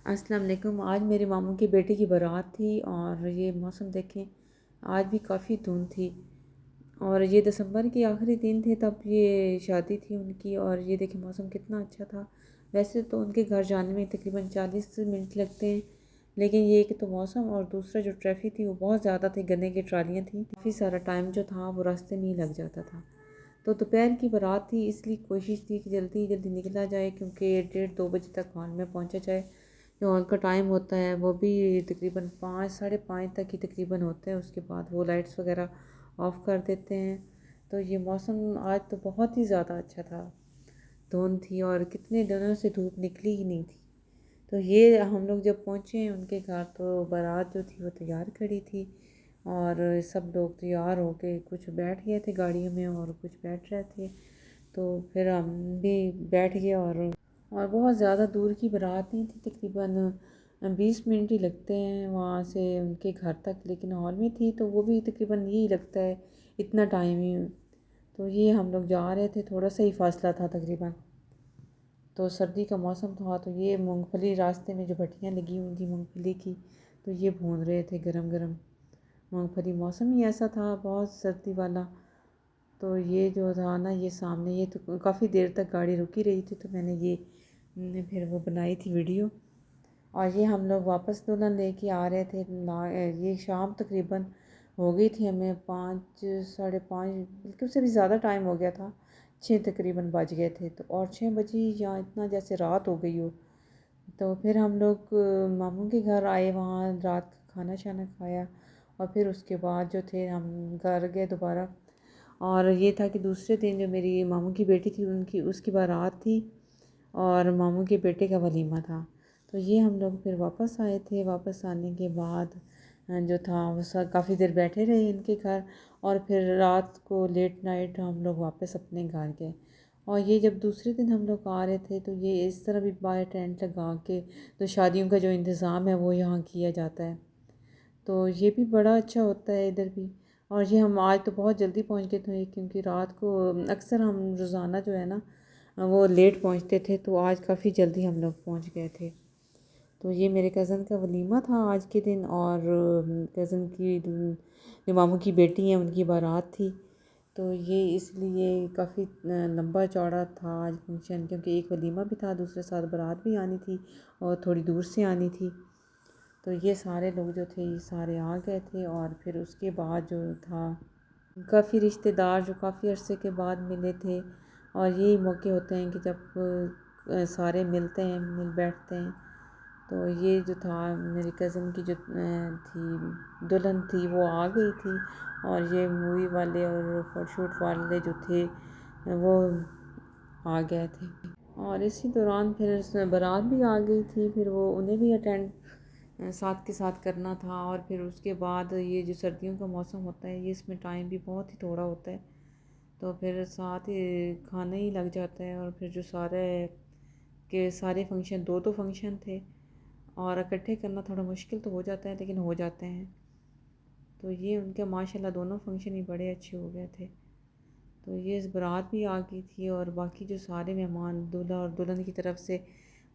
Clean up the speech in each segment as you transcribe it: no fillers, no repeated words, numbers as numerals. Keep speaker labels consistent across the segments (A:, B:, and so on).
A: السلام علیکم۔ آج میرے ماموں کی بیٹی کی بارات تھی اور یہ موسم دیکھیں آج بھی کافی دھند تھی، اور یہ دسمبر کی آخری دن تھے تب یہ شادی تھی ان کی، اور یہ دیکھیں موسم کتنا اچھا تھا۔ ویسے تو ان کے گھر جانے میں تقریباً 40 منٹ لگتے ہیں، لیکن یہ ایک تو موسم اور دوسرا جو ٹریفک تھی وہ بہت زیادہ تھی، گنے کی ٹرالیاں تھیں، کافی سارا ٹائم جو تھا وہ راستے میں ہی لگ جاتا تھا۔ تو دوپہر کی بارات تھی، اس لیے کوشش تھی کہ جلدی جلدی نکلا جائے، کیونکہ 1:30-2 بجے تک ہال میں پہنچا جائے۔ جو ہال کا ٹائم ہوتا ہے وہ بھی تقریباً 5-5:30 تک ہی تقریباً ہوتا ہے، اس کے بعد وہ لائٹس وغیرہ آف کر دیتے ہیں۔ تو یہ موسم آج تو بہت ہی زیادہ اچھا تھا، دھند تھی اور کتنے دنوں سے دھوپ نکلی ہی نہیں تھی۔ تو یہ ہم لوگ جب پہنچے ہیں ان کے گھر تو بارات جو تھی وہ تیار کھڑی تھی، اور سب لوگ تیار ہو کے کچھ بیٹھ گئے تھے گاڑیوں میں اور کچھ بیٹھ رہے تھے، تو پھر ہم بھی بیٹھ گئے۔ اور بہت زیادہ دور کی بارات نہیں تھی، تقریباً 20 منٹ ہی لگتے ہیں وہاں سے ان کے گھر تک، لیکن ہال میں تھی تو وہ بھی تقریباً یہی لگتا ہے اتنا ٹائم ہی۔ تو یہ ہم لوگ جا رہے تھے، تھوڑا سا ہی فاصلہ تھا تقریباً، تو سردی کا موسم تھا، تو یہ مونگ پھلی راستے میں جو بھٹیاں لگی ہوئی تھیں مونگ پھلی کی، تو یہ بھون رہے تھے گرم گرم مونگ پھلی۔ موسم ہی ایسا تھا بہت سردی والا، تو یہ جو تھا نا یہ سامنے یہ تو کافی دیر تک گاڑی رکی رہی تھی، تو میں نے یہ پھر وہ بنائی تھی ویڈیو۔ اور یہ ہم لوگ واپس دلہن لے کے آ رہے تھے، یہ شام تقریباً ہو گئی تھی، ہمیں 5-5:30 بلکہ اس سے بھی زیادہ ٹائم ہو گیا تھا، 6 تقریباً بج گئے تھے، تو اور 6 بجے یا اتنا جیسے رات ہو گئی ہو۔ تو پھر ہم لوگ ماموں کے گھر آئے، وہاں رات کا کھانا شانا کھایا، اور پھر اس کے بعد جو تھے ہم گھر گئے دوبارہ۔ اور یہ تھا کہ دوسرے دن جو میری ماموں کی بیٹی تھی اس کی بارات تھی، اور ماموں کے بیٹے کا ولیمہ تھا، تو یہ ہم لوگ پھر واپس آئے تھے۔ واپس آنے کے بعد جو تھا وہ کافی دیر بیٹھے رہے ان کے گھر، اور پھر رات کو لیٹ نائٹ ہم لوگ واپس اپنے گھر گئے۔ اور یہ جب دوسرے دن ہم لوگ آ رہے تھے تو یہ اس طرح بھی باہر ٹینٹ لگا کے تو شادیوں کا جو انتظام ہے وہ یہاں کیا جاتا ہے، تو یہ بھی بڑا اچھا ہوتا ہے ادھر بھی۔ اور یہ ہم آج تو بہت جلدی پہنچ گئے تھے، کیونکہ رات کو اکثر ہم روزانہ جو ہے نا وہ لیٹ پہنچتے تھے، تو آج کافی جلدی ہم لوگ پہنچ گئے تھے۔ تو یہ میرے کزن کا ولیمہ تھا آج کے دن، اور کزن کی جو ماموں کی بیٹی ہیں ان کی بارات تھی، تو یہ اس لیے کافی لمبا چوڑا تھا آج فنکشن، کیونکہ ایک ولیمہ بھی تھا، دوسرے ساتھ بارات بھی آنی تھی اور تھوڑی دور سے آنی تھی، تو یہ سارے لوگ جو تھے یہ سارے آ گئے تھے۔ اور پھر اس کے بعد جو تھا کافی رشتہ دار جو کافی عرصے کے بعد ملے تھے، اور یہی موقع ہوتے ہیں کہ جب سارے ملتے ہیں، مل بیٹھتے ہیں۔ تو یہ جو تھا میری کزن کی جو تھی دلہن تھی وہ آ گئی تھی، اور یہ مووی والے اور فوٹو شوٹ والے جو تھے وہ آ گئے تھے، اور اسی دوران پھر بارات بھی آ گئی تھی، پھر وہ انہیں بھی اٹینڈ ساتھ کے ساتھ کرنا تھا۔ اور پھر اس کے بعد یہ جو سردیوں کا موسم ہوتا ہے یہ اس میں ٹائم بھی بہت ہی تھوڑا ہوتا ہے، تو پھر ساتھ ہی کھانا ہی لگ جاتا ہے، اور پھر جو سارے فنکشن 2 فنکشن تھے، اور اکٹھے کرنا تھوڑا مشکل تو ہو جاتا ہے لیکن ہو جاتے ہیں۔ تو یہ ان کے ماشاءاللہ دونوں فنکشن ہی بڑے اچھے ہو گئے تھے۔ تو یہ اس بارات بھی آ گئی تھی، اور باقی جو سارے مہمان دولہا اور دلہن کی طرف سے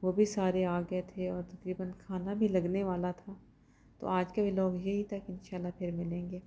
A: وہ بھی سارے آ گئے تھے، اور تقریباً کھانا بھی لگنے والا تھا۔ تو آج کا ولاگ یہی تھا کہ انشاءاللہ پھر ملیں گے۔